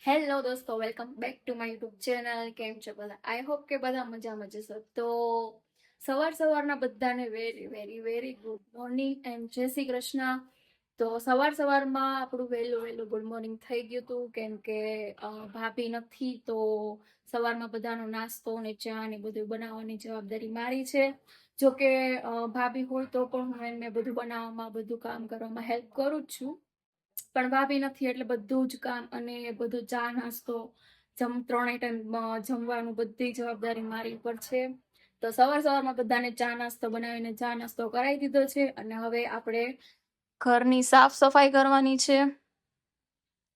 Hello દોસ્તો, welcome back to my YouTube channel. કેમ છો બધા? આઈ હોપ કે બધા મજામાં જશો. તો સવારના બધાને very very very good morning and જય શ્રી કૃષ્ણ. તો સવારમાં આપણું વહેલું ગુડ મોર્નિંગ થઈ ગયું હતું, કેમ કે ભાભી નથી તો સવારમાં બધાનો નાસ્તો ને ચા ને બધું બનાવવાની જવાબદારી મારી છે. જોકે ભાભી હોય તો પણ હું એને બધું બનાવવામાં બધું કામ કરવામાં હેલ્પ કરું જ છું, પણ ભાભી નથી એટલે બધું જ કામ અને બધું ચા નાસ્તો ત્રણેય ટાઈમ જમવાનું બધી જવાબદારી મારી ઉપર છે. તો સવારમાં બધાને ચા નાસ્તો બનાવીને ચા નાસ્તો કરાવી દીધો છે અને હવે આપણે ઘરની સાફ સફાઈ કરવાની છે.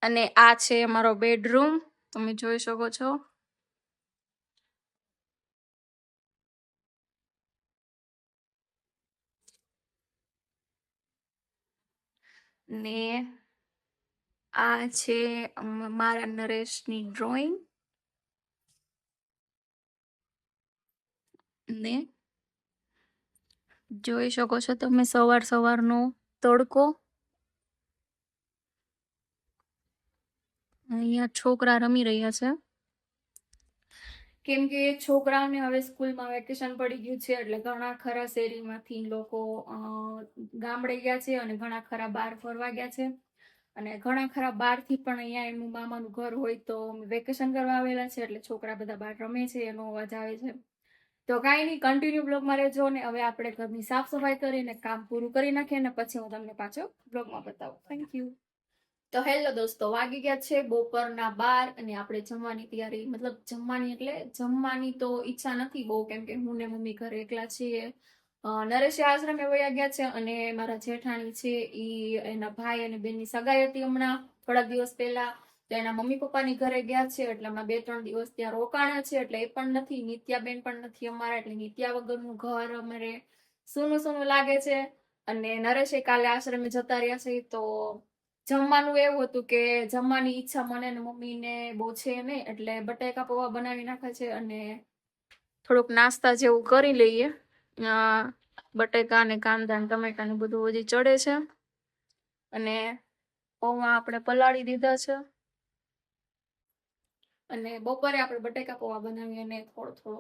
અને આ છે અમારો બેડરૂમ, તમે જોઈ શકો છો. ને આ છે મારા નરેશની ડ્રોઈંગ. ને જોઈ શકો છો તમે સવારનો તડકો. અહીંયા છોકરા રમી રહ્યા છે, કેમ કે છોકરાઓને હવે સ્કૂલમાં વેકેશન પડી ગયું છે એટલે ઘણા ખરા શેરીમાંથી લોકો ગામડે ગયા છે અને ઘણા ખરા બહાર ફરવા ગયા છે. અને ઘણા ખરા બહારથી પણ અહીંયા એમનું મામાનું ઘર હોય તો વેકેશન કરવા આવેલા છે, એટલે છોકરા બધા બહાર રમે છે, એનો અવાજ આવે છે. તો કાંઈ નહીં, કન્ટિન્યુ બ્લોગમાં રહેજો ને હવે આપણે ઘરની સાફ સફાઈ કરીને કામ પૂરું કરી નાખીએ ને પછી હું તમને પાછો બ્લોગમાં બતાવું. Thank you. તો હેલો દોસ્તો, વાગી ગયા છે બપોરના 12 અને આપણે જમવાની તૈયારી, મતલબ જમવાની એટલે જમવાની તો ઈચ્છા નથી બહુ, કેમ કે હું ને મમ્મી ઘરે એકલા છીએ. નરેશ આશ્રમે વયા ગયા છે અને મારા જેઠાણી છે ઈ એના ભાઈ અને બેનની સગાઈ હતી હમણાં થોડા દિવસ પહેલા, તો એના મમ્મી પપ્પાની ઘરે ગયા છે એટલે અમે 2-3 દિવસ ત્યાં રોકાણા છે. એટલે એ પણ નથી, નિત્યાબેન પણ નથી અમારા, એટલે નિત્યા વગરનું ઘર અમારે સૂનું લાગે છે. અને નરેશે કાલે આશ્રમે જતા રહ્યા છે તો જમવાનું એવું હતું કે જમવાની ઈચ્છા મને ને મમ્મીને બહુ છે નહીં, એટલે બટાકા પૌવા બનાવી નાખે છે અને થોડુંક નાસ્તા જેવું કરી લઈએ. બટાકા ને કાંદા ને ટમેટા ને બધું હજી ચડે છે અને પૌવા આપણે પલાળી દીધા છે. અને બપોરે આપણે બટાકા પૌવા બનાવી અને થોડો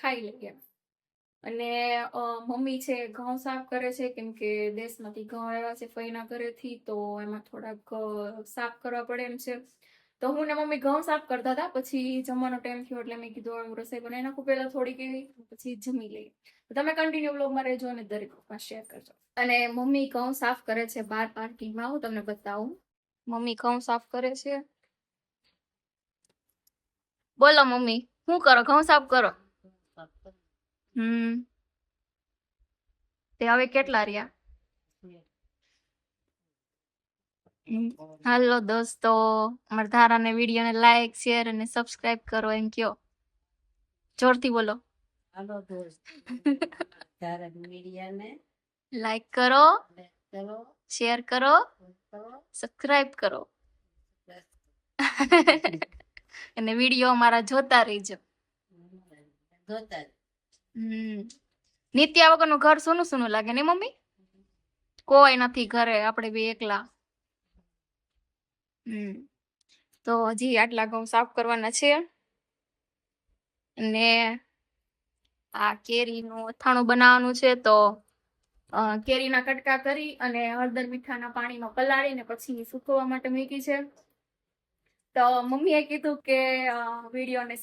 ખાઈ લઈએ. અને મમ્મી છે ઘઉં સાફ કરે છે, કેમ કે દેશમાંથી ઘઉં આવ્યા છે ફઈના ઘરેથી, તો એમાં થોડાક સાફ કરવા પડે એમ છે. તો હું ને મમ્મી ઘઉં સાફ કરતા હતા, પછી જમવાનો ટાઈમ થયો એટલે મેં કીધું હું રસોઈ બનાવી નાખું પહેલા થોડીક એવી, પછી જમી લઈએ. તમે કન્ટિન્યુ બ્લોગમાં રહેજો અને દરેક વખત શેર કરજો. અને મમ્મી ઘઉં સાફ કરે છે બહાર પાર્કિંગમાં, હું તમને બતાવું. મમ્મી ઘઉં સાફ કરે છે. બોલો મમ્મી, શું કરો? ઘઉં સાફ કરો. તે હવે કેટલા રહ્યા? હાલો દોસ્તો, અમારા ધારાને વિડીયોને લાઈક શેર અને સબસ્ક્રાઇબ કરો એમ કયો, જોરથી બોલો. હાલો દોસ્તો, ધારાને વિડીયોને લાઈક કરો, શેર કરો, સબસ્ક્રાઇબ કરો અને વિડીયો અમારા જોતા રહેજો. નિત્યા વગરનું ઘર સૂનું લાગે ને મમ્મી? કોઈ નથી ઘરે, આપણે બે એકલા. તો હજી આટલા ઘઉં સાફ કરવાના છે. અને આ કેરીનું અથાણું બનાવવાનું છે, તો કેરીના કટકા કરી અને હળદર મીઠાના પાણીમાં પલાળીને પછી સૂકવવા માટે મૂકી છે. તો મમ્મીએ કીધું કે વિડીયોને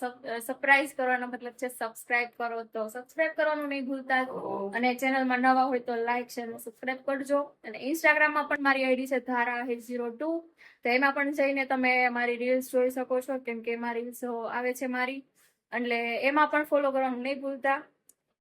સરપ્રાઈઝ કરવાનો મતલબ છે સબસ્ક્રાઇબ કરો, તો સબસ્ક્રાઇબ કરવાનું નહીં ભૂલતા. અને ચેનલમાં નવા હોય તો લાઈક શેર અને સબસ્ક્રાઇબ કરજો. અને ઇન્સ્ટાગ્રામમાં પણ મારી આઈડી છે ધારા02, તો એમાં પણ જઈને તમે મારી રીલ્સ જોઈ શકો છો, કેમ કે મારી રીલ્સ આવે છે મારી, એટલે એમાં પણ ફોલો કરવાનું નહીં ભૂલતા.